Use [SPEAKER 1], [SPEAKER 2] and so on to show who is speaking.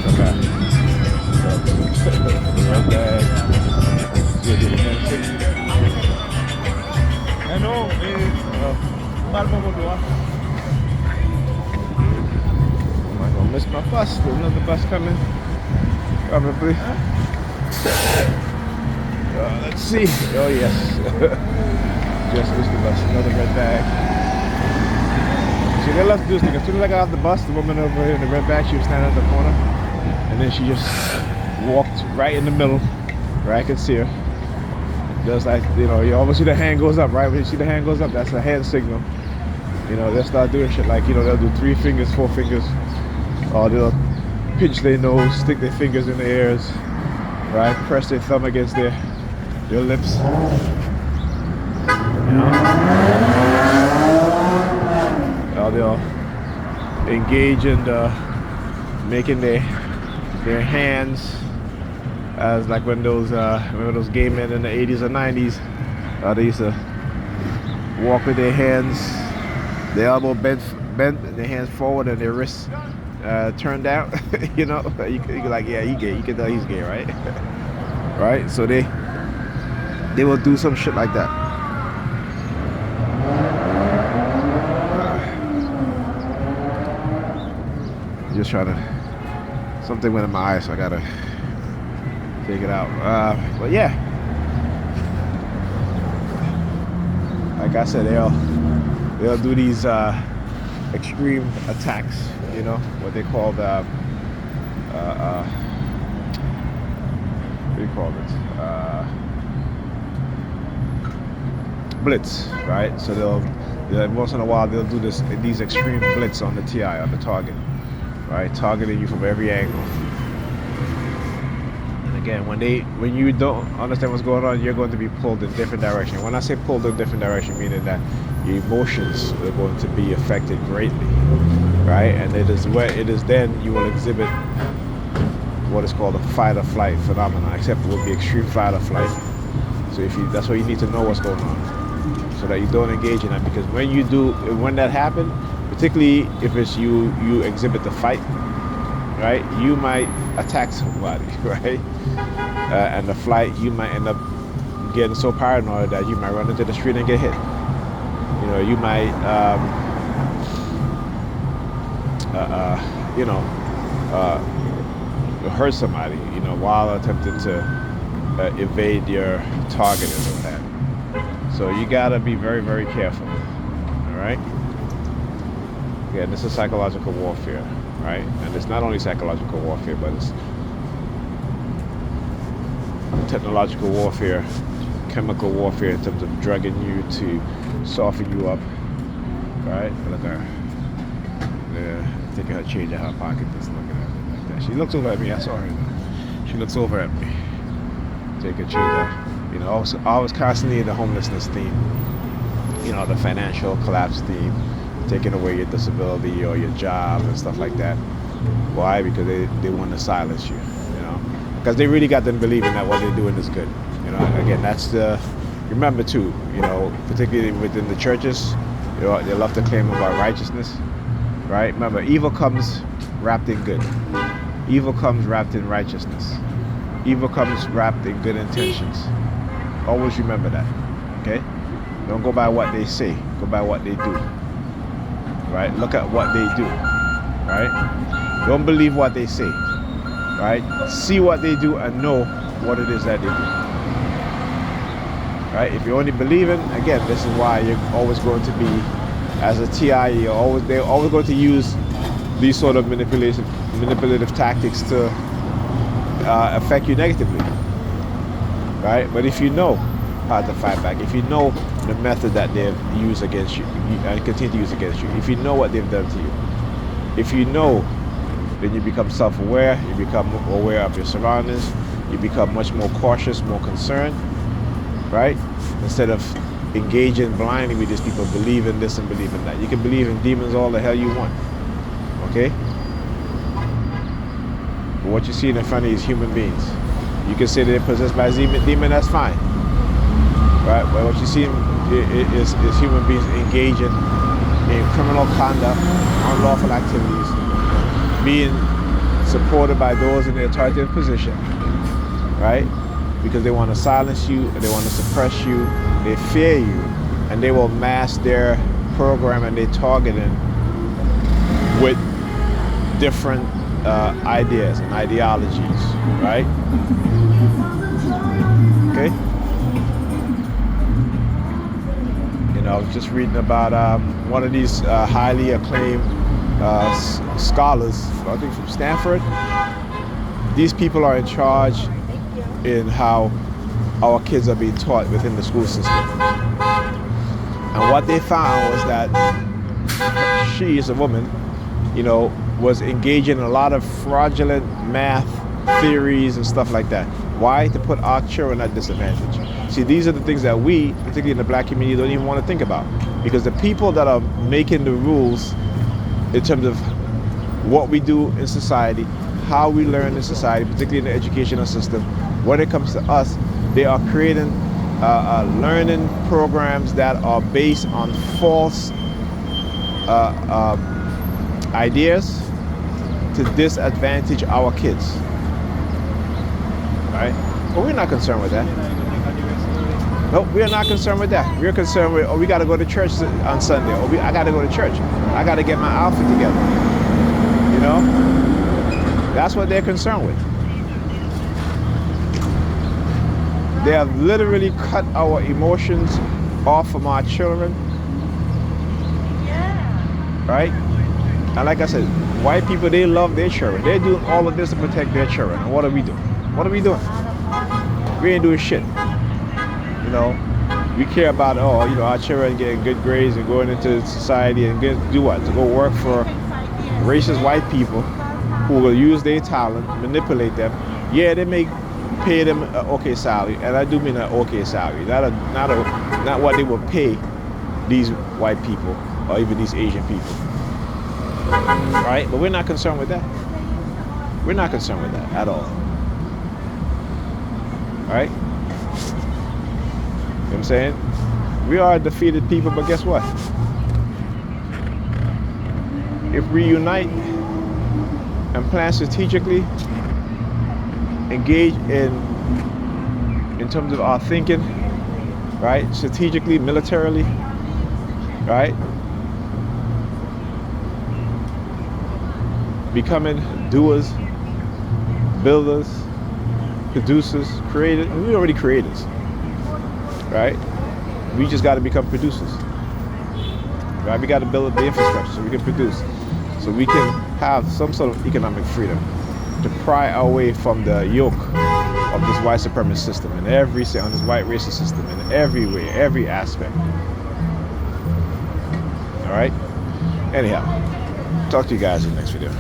[SPEAKER 1] the back. Red bag. I know, I'm gonna miss my bus. There's another bus coming. Probably. Let's see. Oh yes. Just missed the bus. Another red bag. See, they love to do this. As soon as I got off the bus, the woman over here in the red bag, she was standing at the corner, and then she just walked right in the middle, where I could see her. Just like, you know, you always see the hand goes up, right? When you see the hand goes up, that's a hand signal. You know, they'll start doing shit like, you know, they'll do 3 fingers, 4 fingers, or they'll pinch their nose, stick their fingers in their ears, right? Press their thumb against their lips. You know? Or they'll engage in making their hands as like when those remember those gay men in the 80s or 90s, they used to walk with their hands, their elbow bent, their hands forward and their wrists turned out. You know, you like, yeah, he gay. You can tell he's gay, right? Right? So they will do some shit like that. Just trying to, something went in my eye, so I gotta take it out. But yeah, like I said, they'll do these extreme attacks. You know what they call the what do you call it? Blitz, right? So they'll once in a while they'll do these extreme blitz on the TI, on the target, right? Targeting you from every angle. Again, when you don't understand what's going on, you're going to be pulled in different direction. When I say pulled in different direction, meaning that your emotions are going to be affected greatly, right? And it is then you will exhibit what is called a fight or flight phenomenon, except it will be extreme fight or flight. So that's why you need to know what's going on, so that you don't engage in that. Because when that happens, particularly if it's you exhibit the fight, right? You might attack somebody, right? And the flight, you might end up getting so paranoid that you might run into the street and get hit. You know, you might, hurt somebody, you know, while attempting to evade your target and all that. So you gotta be very, very careful. All right. Again, this is psychological warfare, right? And it's not only psychological warfare, but it's technological warfare, chemical warfare in terms of drugging you to soften you up, right? Look at her. Yeah, taking her change out of her pocket, just looking at me like that. She looks over at me. I saw her. She looks over at me. Take a change out. You know, always constantly in the homelessness theme. You know, the financial collapse theme, taking away your disability or your job and stuff like that. Why? Because they want to silence you. You know, because they really got them believing that what they're doing is good. You know, again, that's remember too, you know, particularly within the churches, you know, they love to claim about righteousness, right? Remember, evil comes wrapped in good. Evil comes wrapped in righteousness. Evil comes wrapped in good intentions. Always remember that, okay? Don't go by what they say, go by what they do, right? Look at what they do, right? Don't believe what they say, right? See what they do and know what it is that they do. Right? If you're only believing, again, this is why you're always going to be, as a TI, they're always going to use these sort of manipulative tactics to affect you negatively, right? But if you know how to fight back, if you know the method that they've used against you and continue to use against you, if you know what they've done to you, if you know, then you become self-aware, you become aware of your surroundings, you become much more cautious, more concerned, right? Instead of engaging blindly with these people, believe in this and believe in that. You can believe in demons all the hell you want, okay? But what you see in front of you is human beings. You can say they're possessed by a demon, that's fine, right? But what you see is human beings engaging in criminal conduct, unlawful activities, being supported by those in the authoritative position, right? Because they want to silence you, and they want to suppress you, they fear you, and they will mask their program and their targeting with different ideas and ideologies, right? Okay. You know, I was just reading about one of these highly acclaimed scholars, I think from Stanford. These people are in charge in how our kids are being taught within the school system. And what they found was that she is a woman, you know, was engaging in a lot of fraudulent math theories and stuff like that. Why? To put our children at disadvantage. See, these are the things that we, particularly in the black community, don't even want to think about. Because the people that are making the rules in terms of what we do in society, how we learn in society, particularly in the educational system, when it comes to us, they are creating learning programs that are based on false ideas to disadvantage our kids, right? But we're not concerned with that. Nope, we are not concerned with that. We're concerned with, oh, we got to go to church on Sunday. Or I got to go to church. I got to get my outfit together. You know? That's what they're concerned with. They have literally cut our emotions off from our children. Right? And like I said, white people, they love their children. They're doing all of this to protect their children. And what are we doing? What are we doing? We ain't doing shit. You know, we care about, oh, you know, our children getting good grades and going into society and do what? To go work for racist white people who will use their talent, manipulate them. Yeah, they may pay them an okay salary, and I do mean an okay salary, not what they will pay these white people or even these Asian people. Right? But we're not concerned with that. We're not concerned with that at all. Right? You know what I'm saying? We are a defeated people, but guess what? If we unite and plan strategically, engage in terms of our thinking, right? Strategically, militarily, right? Becoming doers, builders, producers, creators. We're already creators, right? We just got to become producers, right? We got to build up the infrastructure so we can produce, so we can have some sort of economic freedom to pry our way from the yoke of this white supremacist system on this white racist system in every way, every aspect. All right? Anyhow, talk to you guys in the next video.